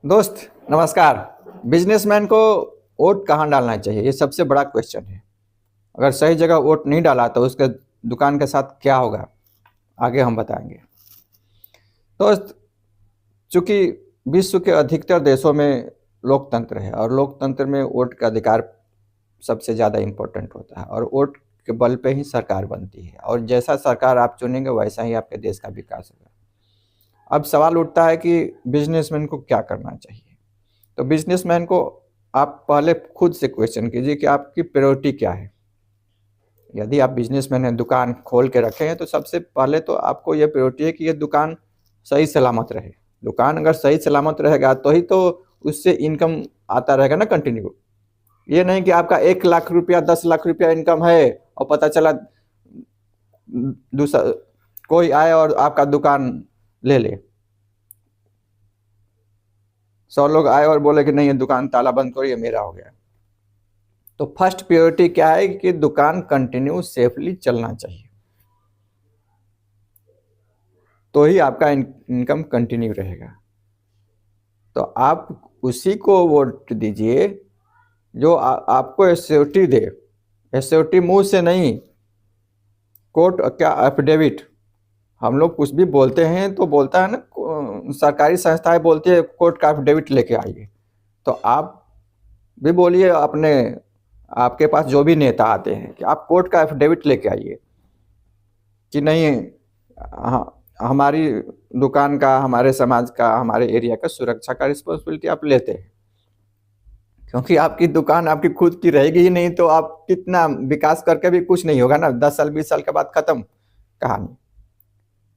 दोस्त नमस्कार। बिजनेसमैन को वोट कहाँ डालना चाहिए, ये सबसे बड़ा क्वेश्चन है। अगर सही जगह वोट नहीं डाला तो उसके दुकान के साथ क्या होगा, आगे हम बताएंगे। दोस्त, चूंकि विश्व के अधिकतर देशों में लोकतंत्र है और लोकतंत्र में वोट का अधिकार सबसे ज़्यादा इम्पोर्टेंट होता है और वोट के बल पे ही सरकार बनती है और जैसा सरकार आप चुनेंगे वैसा ही आपके देश का विकास होगा। अब सवाल उठता है कि बिजनेसमैन को क्या करना चाहिए। तो बिजनेसमैन को आप पहले खुद से क्वेश्चन कीजिए कि आपकी प्रायोरिटी क्या है। यदि आप बिजनेसमैन हैं, दुकान खोल के रखे हैं, तो सबसे पहले तो आपको ये प्रायोरिटी है कि ये दुकान सही सलामत रहे। दुकान अगर सही सलामत रहेगा तो ही तो उससे इनकम आता रहेगा ना कंटिन्यू। ये नहीं कि आपका 1 लाख रुपया 10 लाख रुपया इनकम है और पता चला दूसरा कोई आए और आपका दुकान ले ले। 100 लोग आए और बोले कि नहीं ये दुकान ताला बंद करो, ये मेरा हो गया। तो फर्स्ट प्रायोरिटी क्या है कि दुकान कंटिन्यू सेफली चलना चाहिए, तो ही आपका इनकम कंटिन्यू रहेगा। तो आप उसी को वोट दीजिए जो आपको एश्योरिटी दे। एश्योरिटी मुंह से नहीं, कोर्ट क्या एफिडेविट। हम लोग कुछ भी बोलते हैं तो बोलता है ना, सरकारी संस्थाएं बोलती है कोर्ट का एफिडेविट लेके आइए। तो आप भी बोलिए अपने, आपके पास जो भी नेता आते हैं कि आप कोर्ट का एफिडेविट लेके आइए कि नहीं, हमारी दुकान का, हमारे समाज का, हमारे एरिया का सुरक्षा का रिस्पॉन्सिबिलिटी आप लेते हैं। क्योंकि आपकी दुकान आपकी खुद की रहेगी ही नहीं तो आप कितना विकास करके भी कुछ नहीं होगा ना, 10 साल 20 साल के बाद खत्म कहानी।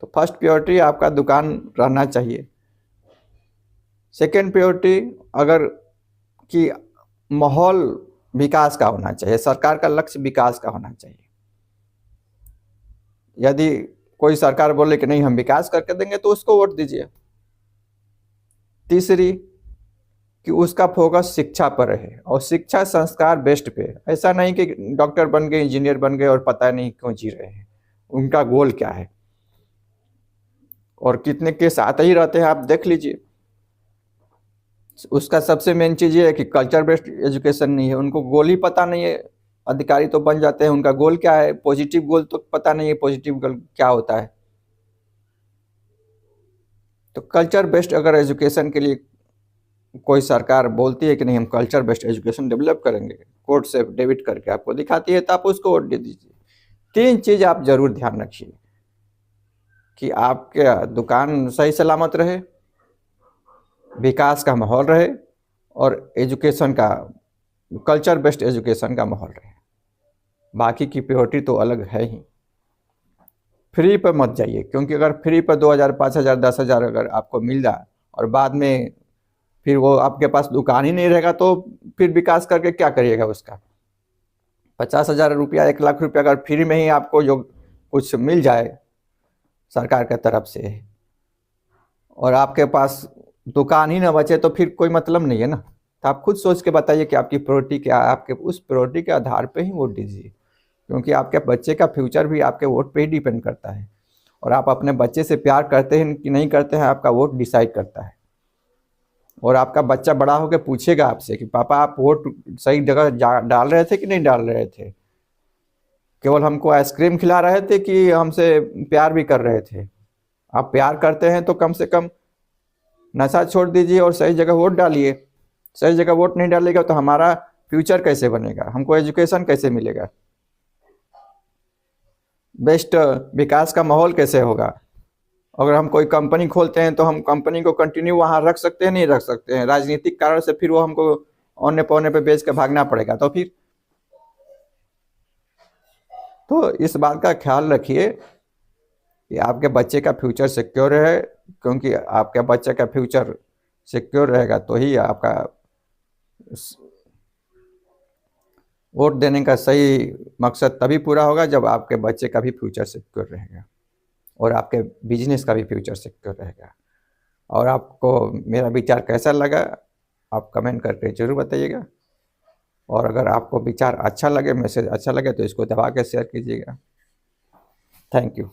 तो फर्स्ट प्रायोरिटी आपका दुकान रहना चाहिए। सेकेंड प्रायोरिटी अगर कि माहौल विकास का होना चाहिए, सरकार का लक्ष्य विकास का होना चाहिए। यदि कोई सरकार बोले कि नहीं हम विकास करके देंगे तो उसको वोट दीजिए। तीसरी कि उसका फोकस शिक्षा पर रहे और शिक्षा संस्कार बेस्ड पे। ऐसा नहीं कि डॉक्टर बन गए, इंजीनियर बन गए और पता नहीं क्यों जी रहे हैं, उनका गोल क्या है और कितने केस आते ही रहते हैं, आप देख लीजिए। उसका सबसे मेन चीज़ ये है कि कल्चर बेस्ड एजुकेशन नहीं है, उनको गोल ही पता नहीं है। अधिकारी तो बन जाते हैं, उनका गोल क्या है, पॉजिटिव गोल तो पता नहीं है, पॉजिटिव गोल क्या होता है। तो कल्चर बेस्ड अगर एजुकेशन के लिए कोई सरकार बोलती है कि नहीं हम कल्चर बेस्ड एजुकेशन डेवलप करेंगे, कोर्ट से डेबिट करके आपको दिखाती है, तो आप उसको वोट दे दीजिए। 3 चीज़ आप जरूर ध्यान रखिए कि आपके दुकान सही सलामत रहे, विकास का माहौल रहे और एजुकेशन का, कल्चर बेस्ड एजुकेशन का माहौल रहे। बाकी की प्रायोरिटी तो अलग है ही। फ्री पर मत जाइए, क्योंकि अगर फ्री पर 2,000 5,000 10,000 अगर आपको मिल जाए और बाद में फिर वो आपके पास दुकान ही नहीं रहेगा तो फिर विकास करके क्या करिएगा उसका। 50,000 रुपया 1 लाख रुपया अगर फ्री में ही आपको जो कुछ मिल जाए सरकार के तरफ से और आपके पास दुकान ही ना बचे तो फिर कोई मतलब नहीं है ना। तो आप खुद सोच के बताइए कि आपकी प्रायोरिटी क्या है, आपके उस प्रायोरिटी के आधार पे ही वोट दीजिए, क्योंकि आपके बच्चे का फ्यूचर भी आपके वोट पे ही डिपेंड करता है। और आप अपने बच्चे से प्यार करते हैं कि नहीं करते हैं, आपका वोट डिसाइड करता है। और आपका बच्चा बड़ा होकर पूछेगा आपसे कि पापा आप वोट सही जगह डाल रहे थे कि नहीं डाल रहे थे, केवल हमको आइसक्रीम खिला रहे थे कि हमसे प्यार भी कर रहे थे। आप प्यार करते हैं तो कम से कम नशा छोड़ दीजिए और सही जगह वोट डालिए। सही जगह वोट नहीं डालेगा तो हमारा फ्यूचर कैसे बनेगा, हमको एजुकेशन कैसे मिलेगा, बेस्ट विकास का माहौल कैसे होगा। अगर हम कोई कंपनी खोलते हैं तो हम कंपनी को कंटिन्यू वहाँ रख सकते हैं, नहीं रख सकते हैं, राजनीतिक कारण से फिर वो हमको औने पौने पे बेच के भागना पड़ेगा। तो फिर तो इस बात का ख्याल रखिए कि आपके बच्चे का फ्यूचर सिक्योर है, क्योंकि आपके बच्चे का फ्यूचर सिक्योर रहेगा तो ही आपका वोट देने का सही मकसद तभी पूरा होगा जब आपके बच्चे का भी फ्यूचर सिक्योर रहेगा और आपके बिजनेस का भी फ्यूचर सिक्योर रहेगा। और आपको मेरा विचार कैसा लगा आप कमेंट करके ज़रूर बताइएगा। और अगर आपको विचार अच्छा लगे, मैसेज अच्छा लगे तो इसको दबा के शेयर कीजिएगा। Thank you.